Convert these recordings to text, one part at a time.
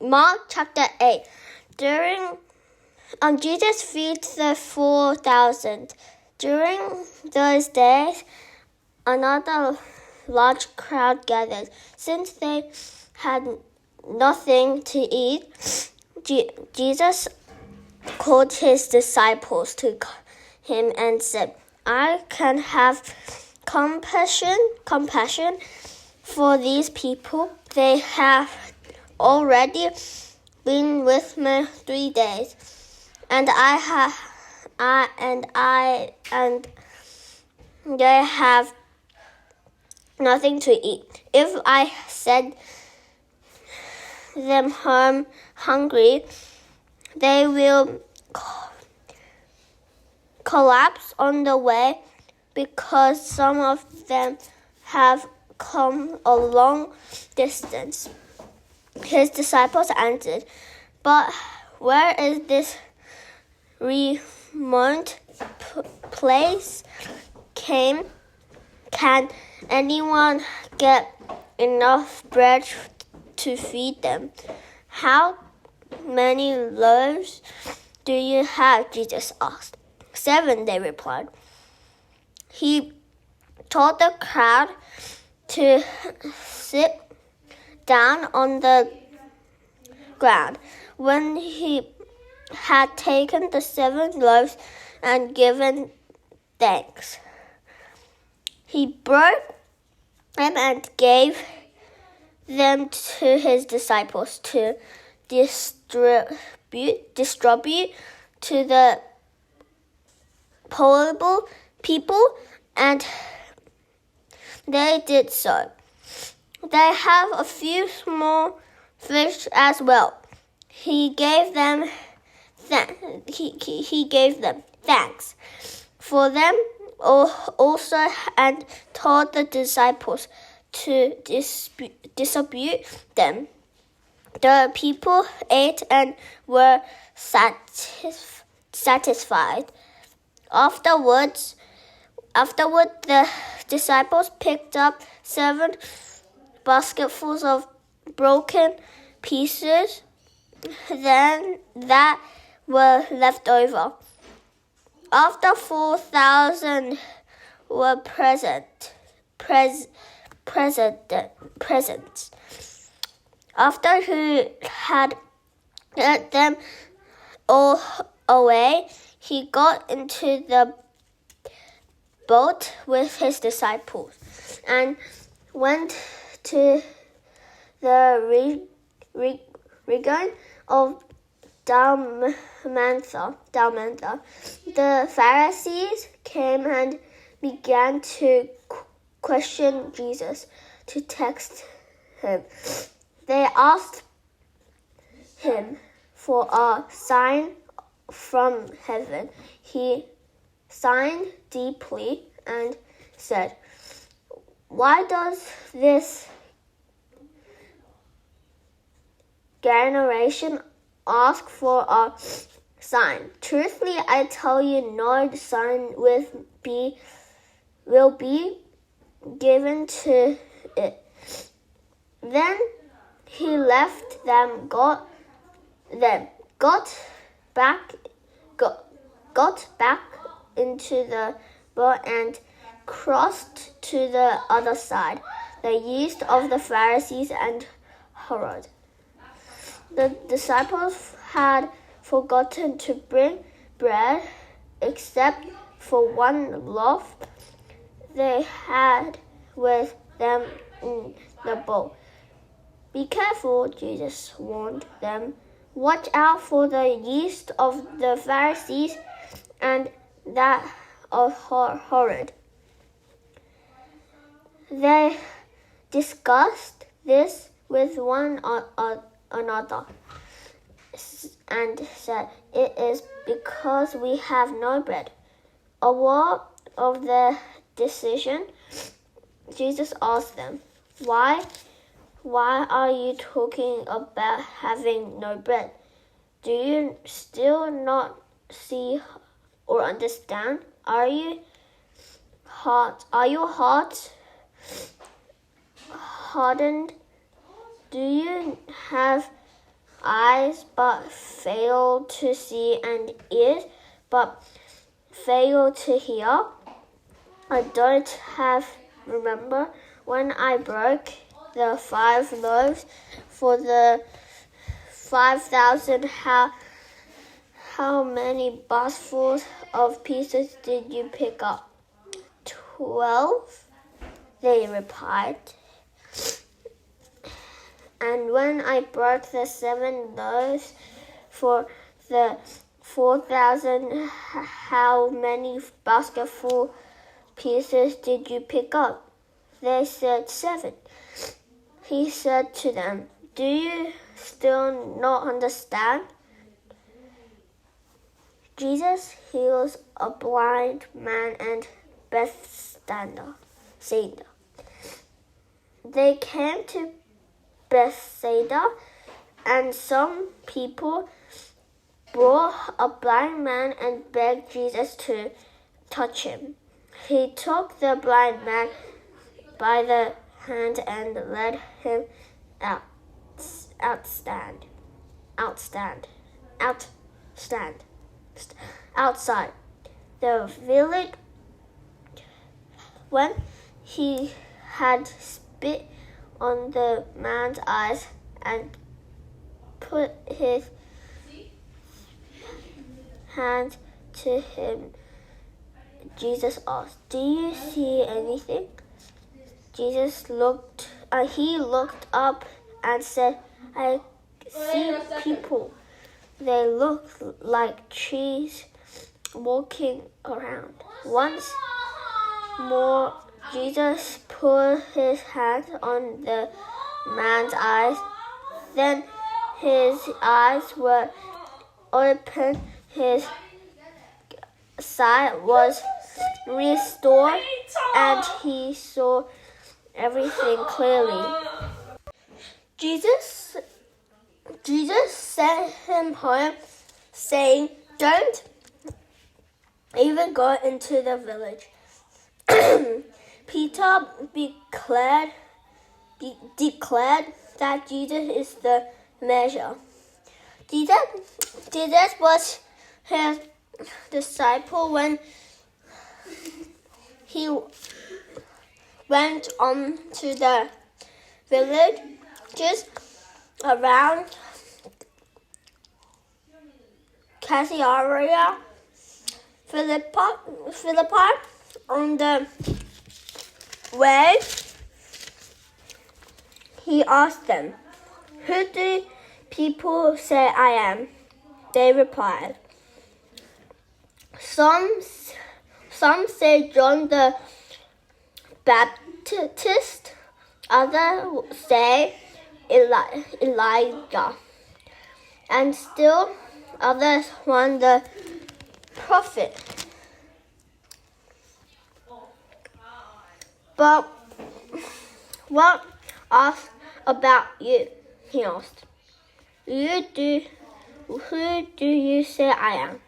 Mark chapter 8. During Jesus feeds the 4,000. During those days, another large crowd gathered. Since they had nothing to eat, Jesus called his disciples to him and said, I can have compassion for these people. They have already been with me 3 days, and they have nothing to eat. If I send them home hungry, they will collapse on the way because some of them have come a long distance. His disciples answered, but where is this remote place? Can anyone get enough bread to feed them? How many loaves do you have? Jesus asked. 7, they replied. He told the crowd to sit down on the ground. When he had taken the 7 loaves and given thanks, he broke them and gave them to his disciples to distribute to the poor people, and they did so. They have a few small fish as well. He gave them thanks for them also, and told the disciples to distribute them. The people ate and were satisfied. Afterward, the disciples picked up 7 basketfuls of broken pieces that were left over. After 4,000 were present. After he had let them all away, he got into the boat with his disciples and went to the region of Dalmanutha. The Pharisees came and began to question Jesus to test him. They asked him for a sign from heaven. He sighed deeply and said, why does this generation ask for a sign? Truthfully, I tell you, no sign will be given to it. Then he left them, got back into the boat and crossed to the other side, the east of the Pharisees and Herod. The disciples had forgotten to bring bread except for 1 loaf they had with them in the boat. Be careful, Jesus warned them. Watch out for the yeast of the Pharisees and that of Herod. They discussed this with one another and said, it is because we have no bread. Aware of their decision, Jesus asked them, Why are you talking about having no bread? Do you still not see or understand? Are your hearts hardened? Do you have eyes but fail to see, and ears but fail to hear? I don't remember when I broke the 5 loaves for the 5,000. How many basketfuls of pieces did you pick up? 12, they replied. And when I broke the 7 loaves for the 4,000, how many basketful pieces did you pick up? They said 7. He said to them, do you still not understand? Jesus heals a blind man and Bethsaida. They came to Bethsaida, and some people brought a blind man and begged Jesus to touch him. He took the blind man by the hand and led him outside the village. When he had spit on the man's eyes and put his hand to him, Jesus asked, do you see anything? He looked up and said, I see people. They look like trees walking around. Once more, Jesus put his hand on the man's eyes. Then his eyes were opened. His sight was restored, and he saw everything clearly. Jesus sent him home, saying, don't even go into the village. Peter declared that Jesus is the Messiah. Jesus was his disciple when he went on to the village just around Caesarea Philippi. On the way, he asked them, who do people say I am? They replied, some say John the Baptist, others say Elijah, and still others want the prophet. But what about you? He asked. Who do you say I am?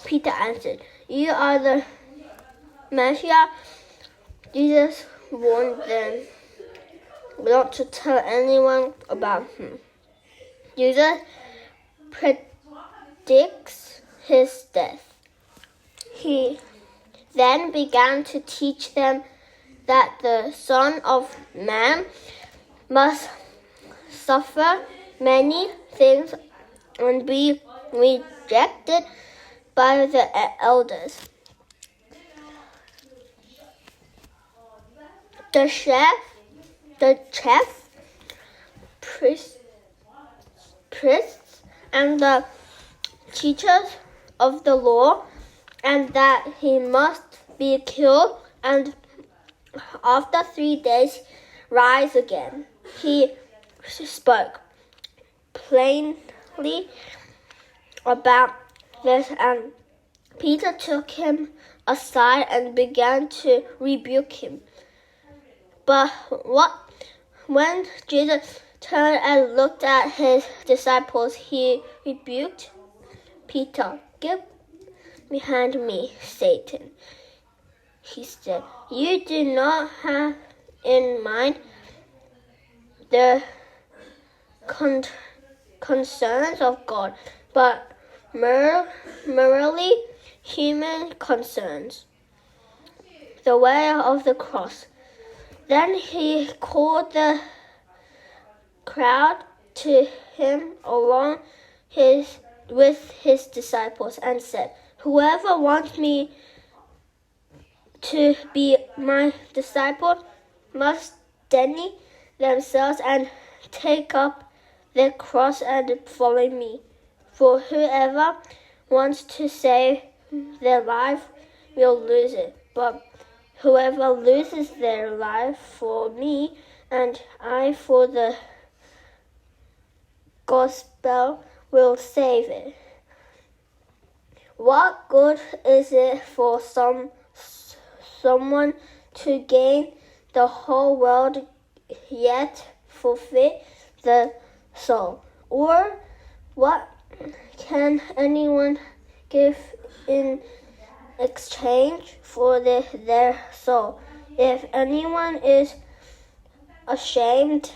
Peter answered, you are the Messiah. Jesus warned them not to tell anyone about him. Jesus predicts his death. He then began to teach them that the Son of Man must suffer many things and be rejected by the elders, the chief priests, and the teachers of the law, and that he must be killed and after 3 days rise again. He spoke plainly about this, and Peter took him aside and began to rebuke him. But when Jesus turned and looked at his disciples, he rebuked Peter. Get behind me, Satan, he said. You do not have in mind the concerns of God, but merely human concerns. The way of the cross. Then he called the crowd to him along with his disciples and said, "Whoever wants me to be my disciple must deny themselves and take up their cross and follow me. For whoever wants to save their life will lose it, but whoever loses their life for me and I for the gospel will save it. What good is it for someone to gain the whole world yet forfeit the soul? Or what can anyone give in exchange for their soul? If anyone is ashamed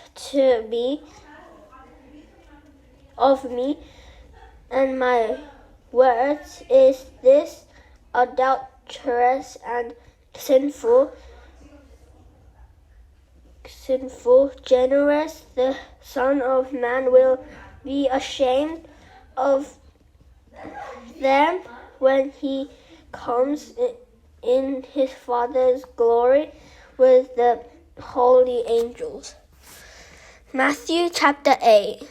of me and my words, is this adulterous and sinful generous, the Son of Man will be ashamed of them when he comes in his Father's glory with the holy angels." Matthew chapter 8.